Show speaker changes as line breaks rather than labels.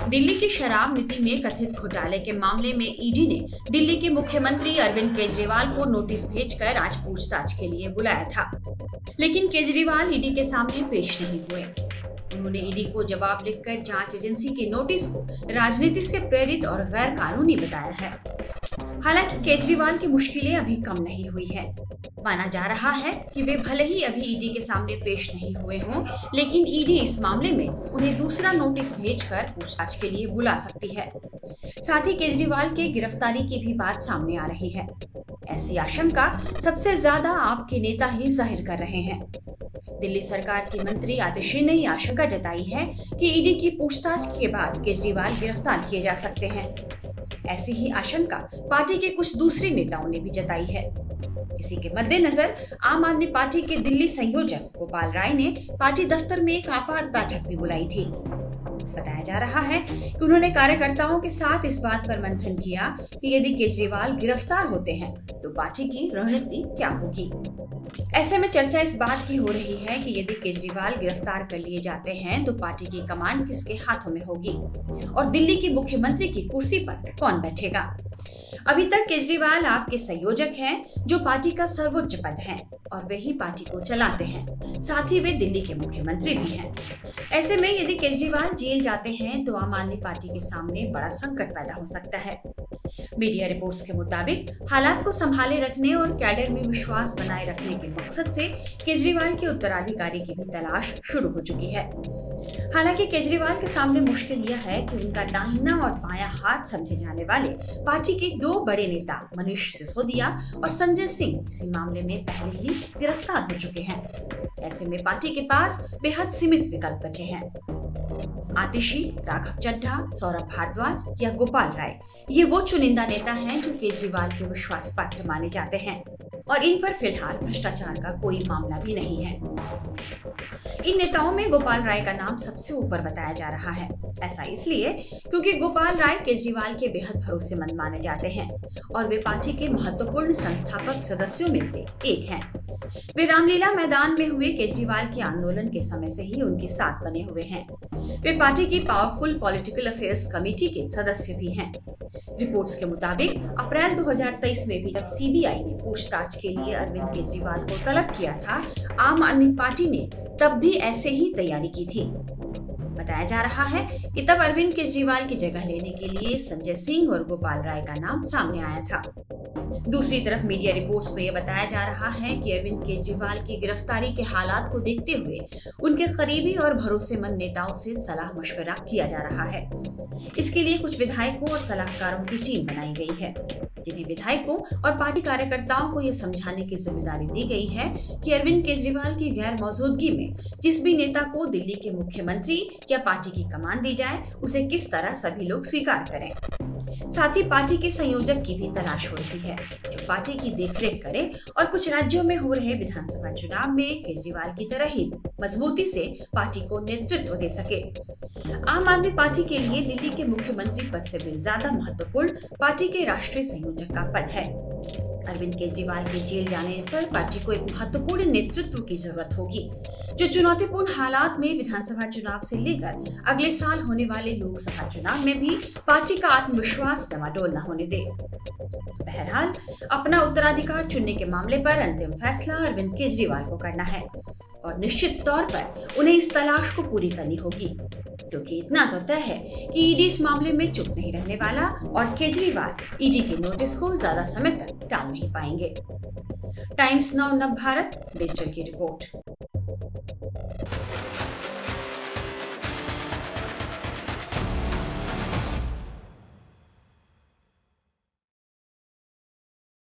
दिल्ली की शराब नीति में कथित घोटाले के मामले में ईडी ने दिल्ली के मुख्यमंत्री अरविंद केजरीवाल को नोटिस भेजकर आज पूछताछ के लिए बुलाया था, लेकिन केजरीवाल ईडी के सामने पेश नहीं हुए। उन्होंने ईडी को जवाब लिखकर जांच एजेंसी के नोटिस को राजनीति से प्रेरित और गैर कानूनी बताया है। हालांकि केजरीवाल की मुश्किलें अभी कम नहीं हुई है। माना जा रहा है कि वे भले ही अभी ईडी के सामने पेश नहीं हुए हों, लेकिन ईडी इस मामले में उन्हें दूसरा नोटिस भेजकर पूछताछ के लिए बुला सकती है। साथ ही केजरीवाल के गिरफ्तारी की भी बात सामने आ रही है। ऐसी आशंका सबसे ज्यादा आप के नेता ही जाहिर कर रहे हैं। दिल्ली सरकार के मंत्री आतिशी ने यह आशंका जताई है कि ईडी की पूछताछ के बाद केजरीवाल गिरफ्तार किए जा सकते हैं। ऐसी ही आशंका पार्टी के कुछ दूसरे नेताओं ने भी जताई है। इसी के मद्देनजर आम आदमी पार्टी के दिल्ली संयोजक गोपाल राय ने पार्टी दफ्तर में एक आपात बैठक भी बुलाई थी। बताया जा रहा है कि उन्होंने कार्यकर्ताओं के साथ इस बात पर मंथन किया कि यदि केजरीवाल गिरफ्तार होते हैं तो पार्टी की रणनीति क्या होगी। ऐसे में चर्चा इस बात की हो रही है कि यदि केजरीवाल गिरफ्तार कर लिए जाते हैं तो पार्टी की कमान किसके हाथों में होगी और दिल्ली के मुख्यमंत्री की कुर्सी पर कौन बैठेगा। अभी तक केजरीवाल आपके संयोजक हैं, जो पार्टी का सर्वोच्च पद है और वे ही पार्टी को चलाते हैं। साथ ही वे दिल्ली के मुख्यमंत्री भी हैं। ऐसे में यदि केजरीवाल जेल जाते हैं तो आम आदमी पार्टी के सामने बड़ा संकट पैदा हो सकता है। मीडिया रिपोर्ट्स के मुताबिक हालात को संभाले रखने और कैडर में विश्वास बनाए रखने के मकसद से केजरीवाल के उत्तराधिकारी की भी तलाश शुरू हो चुकी है। हालांकि केजरीवाल के सामने मुश्किल यह है कि उनका दाहिना और बायां हाथ समझे जाने वाले पार्टी के दो बड़े नेता मनीष सिसोदिया और संजय सिंह इसी मामले में पहले ही गिरफ्तार हो चुके हैं। ऐसे में पार्टी के पास बेहद सीमित विकल्प बचे हैं। आतिशी, राघव चड्ढा, सौरभ भारद्वाज या गोपाल राय, ये वो चुनिंदा नेता हैं जो केजरीवाल के विश्वास पात्र माने जाते हैं और इन पर फिलहाल भ्रष्टाचार का कोई मामला भी नहीं है। इन नेताओं में गोपाल राय का नाम सबसे ऊपर बताया जा रहा है। ऐसा इसलिए क्योंकि गोपाल राय केजरीवाल के बेहद भरोसेमंद माने जाते हैं और वे पार्टी के महत्वपूर्ण संस्थापक सदस्यों में से एक हैं। वे रामलीला मैदान में हुए केजरीवाल के आंदोलन के समय से ही उनके साथ बने हुए हैं। वे पार्टी की पावरफुल पॉलिटिकल अफेयर्स कमेटी के सदस्य भी हैं। रिपोर्ट्स के मुताबिक अप्रैल 2023 में भी जब सीबीआई ने पूछताछ के लिए अरविंद केजरीवाल को तलब किया था, आम आदमी पार्टी ने तब भी ऐसे ही तैयारी की थी। बताया जा रहा है कि तब अरविंद केजरीवाल की जगह लेने के लिए संजय सिंह और गोपाल राय का नाम सामने आया था। दूसरी तरफ मीडिया रिपोर्ट्स में यह बताया जा रहा है कि अरविंद केजरीवाल की गिरफ्तारी के हालात को देखते हुए उनके करीबी और भरोसेमंद नेताओं से सलाह मशवरा किया जा रहा है। इसके लिए कुछ विधायकों और सलाहकारों की टीम बनाई गई है, जिन्हें विधायकों और पार्टी कार्यकर्ताओं को यह समझाने की जिम्मेदारी दी गई है कि अरविंद केजरीवाल की गैर मौजूदगी में जिस भी नेता को दिल्ली के मुख्यमंत्री या पार्टी की कमान दी जाए, उसे किस तरह सभी लोग स्वीकार करें। साथ ही पार्टी के संयोजक की भी तलाश हो रही है, जो पार्टी की देखरेख करे और कुछ राज्यों में हो रहे विधानसभा चुनाव में केजरीवाल की तरह ही मजबूती से पार्टी को नेतृत्व दे सके। आम आदमी पार्टी के लिए दिल्ली के मुख्यमंत्री पद से भी ज्यादा महत्वपूर्ण पार्टी के राष्ट्रीय संयोजक का पद है। अरविंद केजरीवाल के जेल जाने पर पार्टी को एक महत्वपूर्ण नेतृत्व की जरूरत होगी, जो चुनौतीपूर्ण हालात में विधानसभा चुनाव से लेकर अगले साल होने वाले लोकसभा चुनाव में भी पार्टी का आत्मविश्वास डमाडोल न होने दे। बहरहाल अपना उत्तराधिकार चुनने के मामले पर अंतिम फैसला अरविंद केजरीवाल को करना है और निश्चित तौर पर उन्हें इस तलाश को पूरी करनी होगी, क्योंकि इतना तो तय है कि ईडी इस मामले में चुप नहीं रहने वाला और केजरीवाल ईडी के नोटिस को ज्यादा समय तक टाल नहीं पाएंगे। टाइम्स नाउ नव भारत डिजिटल की रिपोर्ट।